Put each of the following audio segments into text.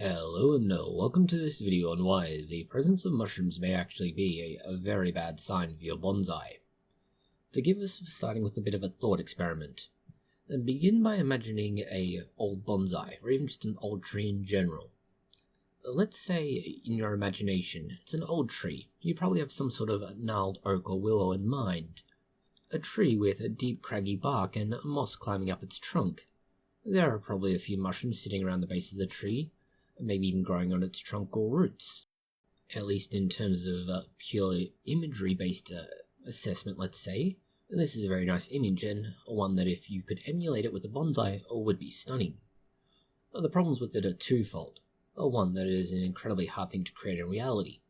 Hello and welcome to this video on why the presence of mushrooms may actually be a very bad sign for your bonsai. Forgive us for starting with a bit of a thought experiment. And begin by imagining a old bonsai, or even just an old tree in general. Let's say, in your imagination, it's an old tree. You probably have some sort of gnarled oak or willow in mind. A tree with a deep craggy bark and moss climbing up its trunk. There are probably a few mushrooms sitting around the base of the tree, maybe even growing on its trunk or roots. At least in terms of purely imagery-based assessment, let's say. This is a very nice image, and one that if you could emulate it with a bonsai, would be stunning. The problems with it are twofold. One, that it is an incredibly hard thing to create in reality.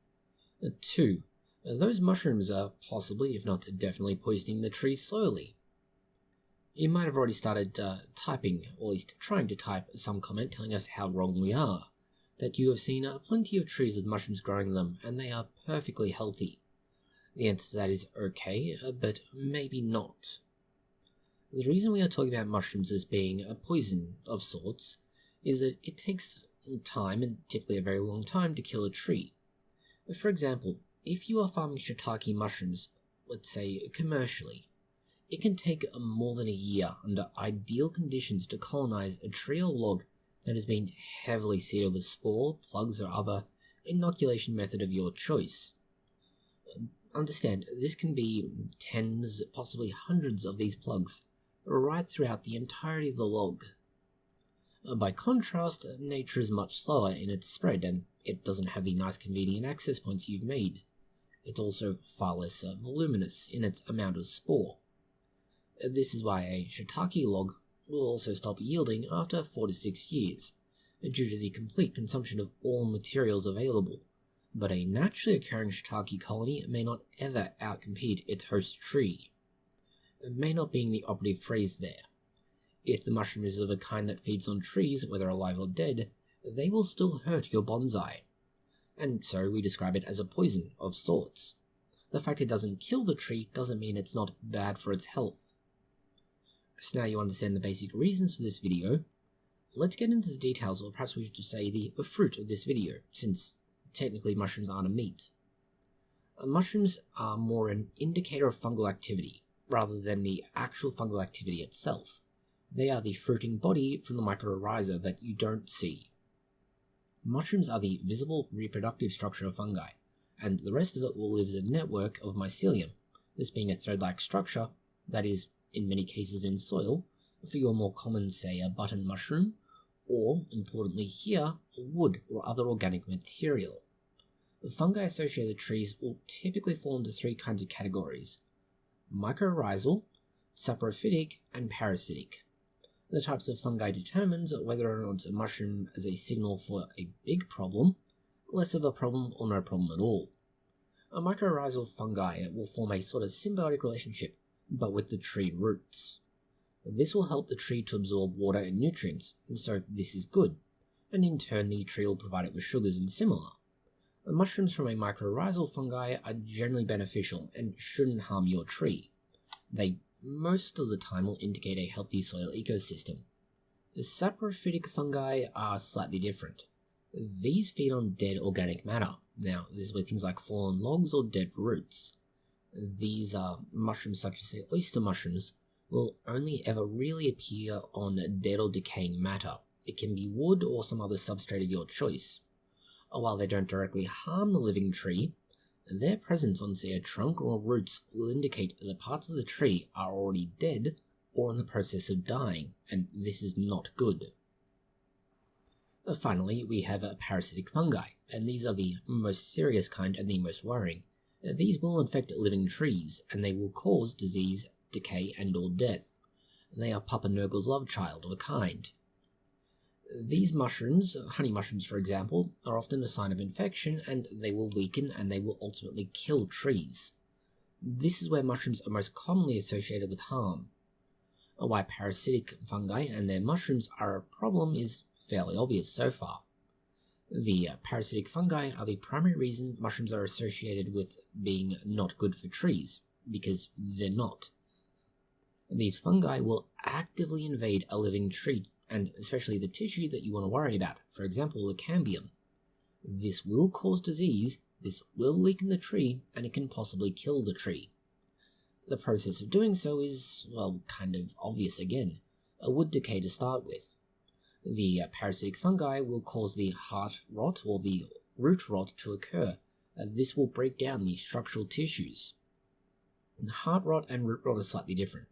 Two, those mushrooms are possibly, if not definitely, poisoning the tree slowly. You might have already started typing, or at least trying to type, some comment telling us how wrong we are. That you have seen plenty of trees with mushrooms growing in them, and they are perfectly healthy. The answer to that is okay, but maybe not. The reason we are talking about mushrooms as being a poison of sorts is that it takes time, and typically a very long time, to kill a tree. For example, if you are farming shiitake mushrooms, let's say commercially, it can take more than a year under ideal conditions to colonize a tree or log that has been heavily seeded with spore, plugs, or other inoculation method of your choice. Understand, this can be tens, possibly hundreds of these plugs, right throughout the entirety of the log. By contrast, nature is much slower in its spread, and it doesn't have the nice convenient access points you've made. It's also far less voluminous in its amount of spore. This is why a shiitake log will also stop yielding after 4 to 6 years, due to the complete consumption of all materials available. But a naturally occurring shiitake colony may not ever outcompete its host tree. May not being the operative phrase there. If the mushroom is of a kind that feeds on trees, whether alive or dead, they will still hurt your bonsai. And so we describe it as a poison of sorts. The fact it doesn't kill the tree doesn't mean it's not bad for its health. So now you understand the basic reasons for this video, let's get into the details, or perhaps we should say the fruit of this video, since technically mushrooms aren't a meat. Mushrooms are more an indicator of fungal activity, rather than the actual fungal activity itself. They are the fruiting body from the mycorrhiza that you don't see. Mushrooms are the visible reproductive structure of fungi, and the rest of it will live as a network of mycelium, this being a thread-like structure that is, in many cases, in soil, for your more common, say, a button mushroom, or, importantly here, wood or other organic material. Fungi-associated trees will typically fall into 3 kinds of categories: mycorrhizal, saprophytic, and parasitic. The types of fungi determines whether or not a mushroom is a signal for a big problem, less of a problem, or no problem at all. A mycorrhizal fungi will form a sort of symbiotic relationship, but with the tree roots. This will help the tree to absorb water and nutrients, so this is good, and in turn the tree will provide it with sugars and similar. Mushrooms from a mycorrhizal fungi are generally beneficial and shouldn't harm your tree. They most of the time will indicate a healthy soil ecosystem. The saprophytic fungi are slightly different. These feed on dead organic matter. Now, this is with things like fallen logs or dead roots. These mushrooms, such as say oyster mushrooms, will only ever really appear on dead or decaying matter. It can be wood or some other substrate of your choice. While they don't directly harm the living tree, their presence on, say, a trunk or roots will indicate that the parts of the tree are already dead or in the process of dying, and this is not good. Finally, we have parasitic fungi, and these are the most serious kind and the most worrying. These will infect living trees, and they will cause disease, decay, and or death. They are Papa Nurgle's love child of a kind. These mushrooms, honey mushrooms for example, are often a sign of infection, and they will weaken and they will ultimately kill trees. This is where mushrooms are most commonly associated with harm. Why parasitic fungi and their mushrooms are a problem is fairly obvious so far. The parasitic fungi are the primary reason mushrooms are associated with being not good for trees, because they're not. These fungi will actively invade a living tree and especially the tissue that you want to worry about, for example the cambium. This will cause disease, this will leak in the tree, and it can possibly kill the tree. The process of doing so is, well, kind of obvious again. A wood decay to start with. The parasitic fungi will cause the heart rot or the root rot to occur. This will break down the structural tissues. Heart rot and root rot are slightly different.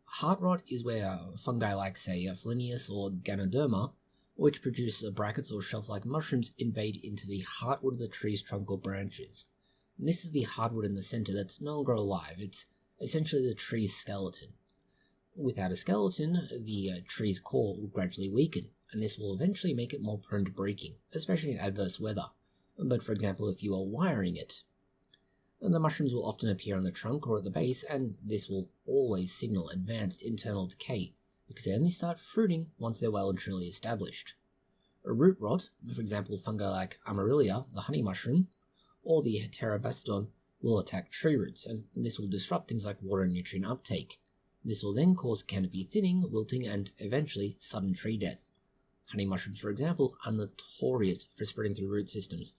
Heart rot is where fungi like, say, Philinius or Ganoderma, which produce brackets or shelf-like mushrooms, invade into the heartwood of the tree's trunk or branches. And this is the hardwood in the center that's no longer alive. It's essentially the tree's skeleton. Without a skeleton, the tree's core will gradually weaken, and this will eventually make it more prone to breaking, especially in adverse weather. But for example, if you are wiring it, and the mushrooms will often appear on the trunk or at the base, and this will always signal advanced internal decay, because they only start fruiting once they're well and truly established. A root rot, for example fungi like Amaryllia, the honey mushroom, or the Heterobastodon, will attack tree roots, and this will disrupt things like water and nutrient uptake. This will then cause canopy thinning, wilting, and eventually sudden tree death. Honey mushrooms, for example, are notorious for spreading through root systems,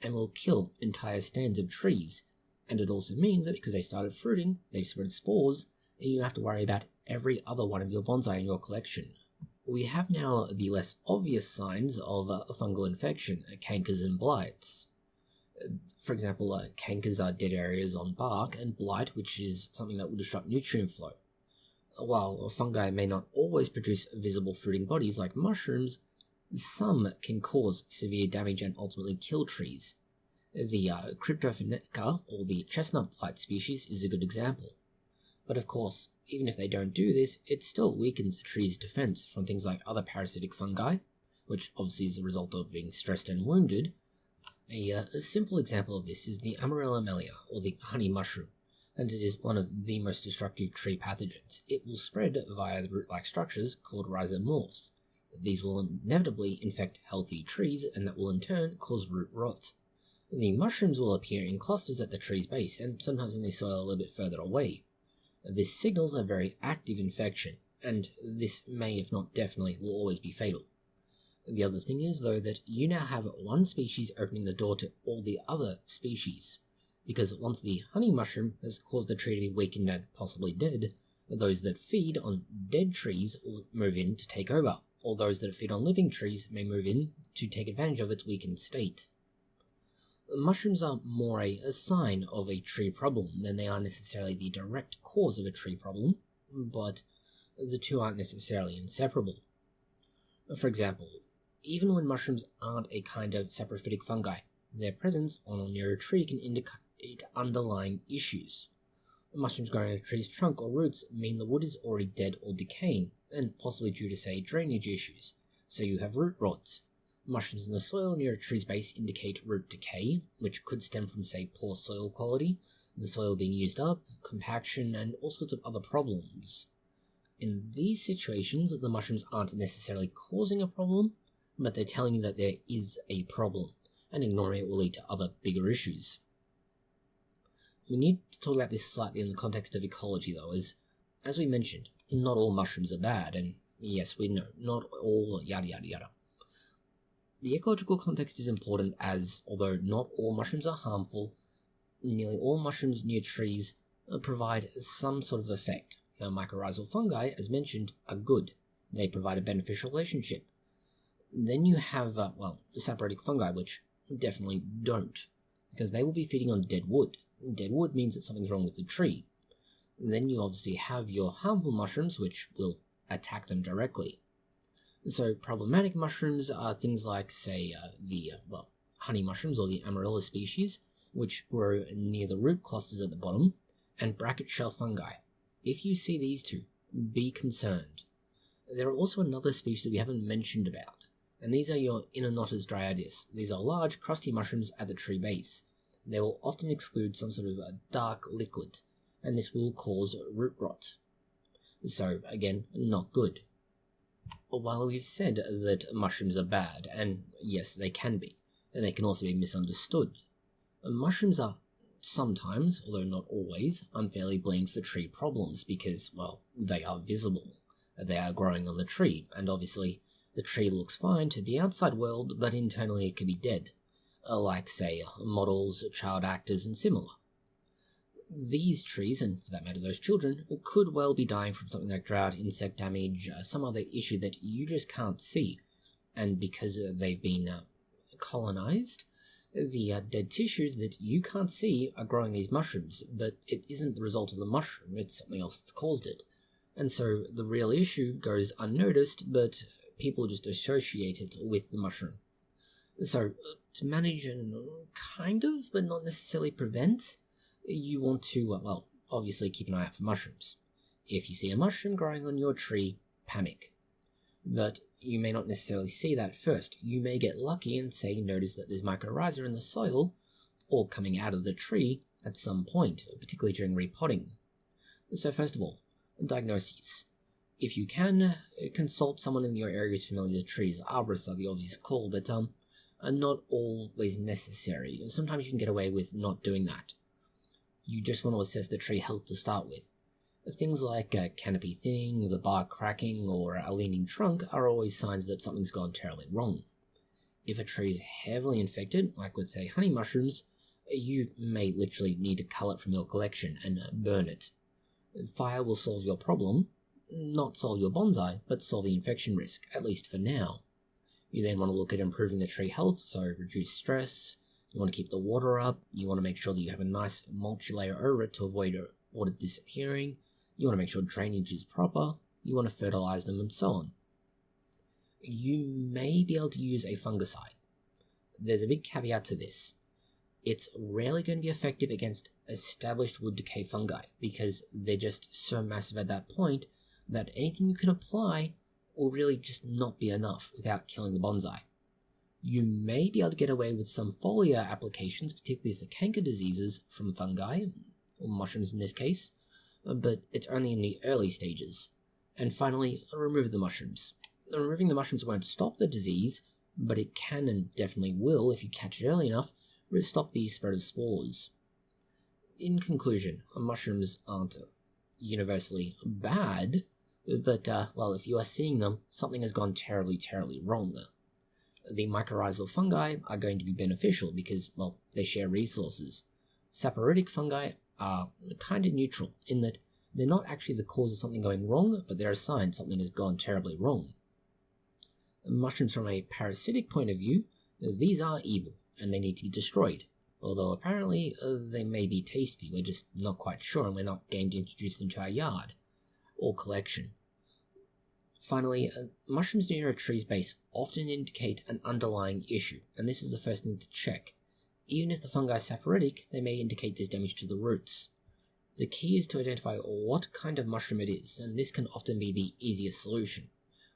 and will kill entire stands of trees. And it also means that because they started fruiting, they've spread spores, and you have to worry about every other one of your bonsai in your collection. We have now the less obvious signs of a fungal infection, cankers and blights. For example, cankers are dead areas on bark, and blight, which is something that will disrupt nutrient flow. While fungi may not always produce visible fruiting bodies like mushrooms, some can cause severe damage and ultimately kill trees. The Cryptophanetica, or the chestnut blight species, is a good example. But of course, even if they don't do this, it still weakens the tree's defense from things like other parasitic fungi, which obviously is a result of being stressed and wounded. A simple example of this is the Amaryllia melia, or the honey mushroom, and it is one of the most destructive tree pathogens. It will spread via the root-like structures called rhizomorphs. These will inevitably infect healthy trees, and that will in turn cause root rot. The mushrooms will appear in clusters at the tree's base, and sometimes in the soil a little bit further away. This signals a very active infection, and this may, if not definitely, will always be fatal. The other thing is, though, that you now have one species opening the door to all the other species, because once the honey mushroom has caused the tree to be weakened and possibly dead, those that feed on dead trees will move in to take over, or those that feed on living trees may move in to take advantage of its weakened state. Mushrooms are more a sign of a tree problem than they are necessarily the direct cause of a tree problem, but the two aren't necessarily inseparable. For example, even when mushrooms aren't a kind of saprophytic fungi, their presence on or near a tree can indicate underlying issues. Mushrooms growing on a tree's trunk or roots mean the wood is already dead or decaying, and possibly due to, say, drainage issues, so you have root rot. Mushrooms in the soil near a tree's base indicate root decay, which could stem from, say, poor soil quality, the soil being used up, compaction, and all sorts of other problems. In these situations, the mushrooms aren't necessarily causing a problem, but they're telling you that there is a problem, and ignoring it will lead to other bigger issues. We need to talk about this slightly in the context of ecology, though, as we mentioned, not all mushrooms are bad, and yes, we know, not all yada yada yada. The ecological context is important as, although not all mushrooms are harmful, nearly all mushrooms near trees provide some sort of effect. Now, mycorrhizal fungi, as mentioned, are good. They provide a beneficial relationship. Then you have, saprophytic fungi, which definitely don't, because they will be feeding on dead wood. Dead wood means that something's wrong with the tree. Then you obviously have your harmful mushrooms, which will attack them directly. So problematic mushrooms are things like, say, the honey mushrooms or the Amaryllia species, which grow near the root clusters at the bottom, and bracket shell fungi. If you see these two, be concerned. There are also another species that we haven't mentioned about, and these are your Inonotus dryadis. These are large, crusty mushrooms at the tree base. They will often exclude some sort of a dark liquid, and this will cause root rot. So, again, not good. While we've said that mushrooms are bad, and yes, they can be, and they can also be misunderstood, mushrooms are sometimes, although not always, unfairly blamed for tree problems because, well, they are visible. They are growing on the tree, and obviously The tree looks fine to the outside world, but internally it can be dead, like, say, models, child actors, and similar. These trees, and for that matter those children, could well be dying from something like drought, insect damage, some other issue that you just can't see, and because they've been colonized, the dead tissues that you can't see are growing these mushrooms, but it isn't the result of the mushroom, it's something else that's caused it. And so the real issue goes unnoticed, but people just associate it with the mushroom. So to manage and kind of, but not necessarily prevent, you want to, obviously keep an eye out for mushrooms. If you see a mushroom growing on your tree, panic. But you may not necessarily see that first. You may get lucky and say notice that there's mycorrhiza in the soil or coming out of the tree at some point, particularly during repotting. So first of all, diagnoses. If you can, consult someone in your area who's familiar with trees. Arborists are the obvious call, but are not always necessary. Sometimes you can get away with not doing that. You just want to assess the tree health to start with. Things like canopy thinning, the bark cracking, or a leaning trunk are always signs that something's gone terribly wrong. If a tree is heavily infected, like with say honey mushrooms, you may literally need to cull it from your collection and burn it. Fire will solve your problem, not solve your bonsai, but solve the infection risk, at least for now. You then want to look at improving the tree health, so reduce stress. You want to keep the water up. You want to make sure that you have a nice multi-layer over it to avoid water disappearing. You want to make sure drainage is proper. You want to fertilize them and so on. You may be able to use a fungicide. There's a big caveat to this. It's rarely going to be effective against established wood decay fungi because they're just so massive at that point that anything you can apply will really just not be enough without killing the bonsai. You may be able to get away with some foliar applications, particularly for canker diseases from fungi, or mushrooms in this case, but it's only in the early stages. And finally, remove the mushrooms. Removing the mushrooms won't stop the disease, but it can and definitely will, if you catch it early enough, stop the spread of spores. In conclusion, mushrooms aren't universally bad, but, if you are seeing them, something has gone terribly, terribly wrong. The mycorrhizal fungi are going to be beneficial because, they share resources. Saporitic fungi are kind of neutral in that they're not actually the cause of something going wrong, but they're a sign something has gone terribly wrong. Mushrooms from a parasitic point of view, these are evil and they need to be destroyed. Although apparently they may be tasty, we're just not quite sure and we're not game to introduce them to our yard or collection. Finally, mushrooms near a tree's base often indicate an underlying issue, and this is the first thing to check. Even if the fungi is saporitic, they may indicate there's damage to the roots. The key is to identify what kind of mushroom it is, and this can often be the easiest solution.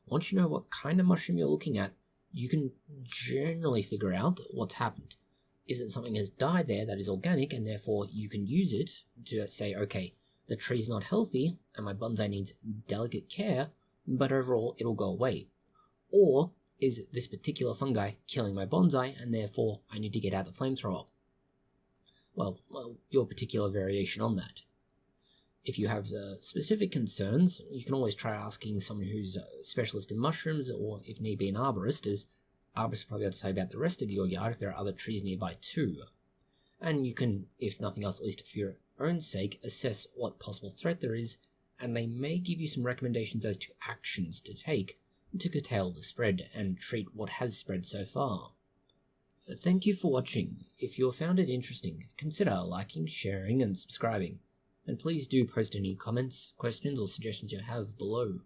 Once you know what kind of mushroom you're looking at, you can generally figure out what's happened. Is it something has died there that is organic, and therefore you can use it to say, okay, the tree's not healthy, and my bonsai needs delicate care, but overall it'll go away? Or is this particular fungi killing my bonsai and therefore I need to get out the flamethrower? Well, your particular variation on that. If you have specific concerns, you can always try asking someone who's a specialist in mushrooms, or if need be an arborist, as arborists will probably able to say about the rest of your yard if there are other trees nearby too. And you can, if nothing else, at least for your own sake, assess what possible threat there is, and they may give you some recommendations as to actions to take to curtail the spread and treat what has spread so far. Thank you for watching. If you found it interesting, consider liking, sharing, and subscribing. And please do post any comments, questions, or suggestions you have below.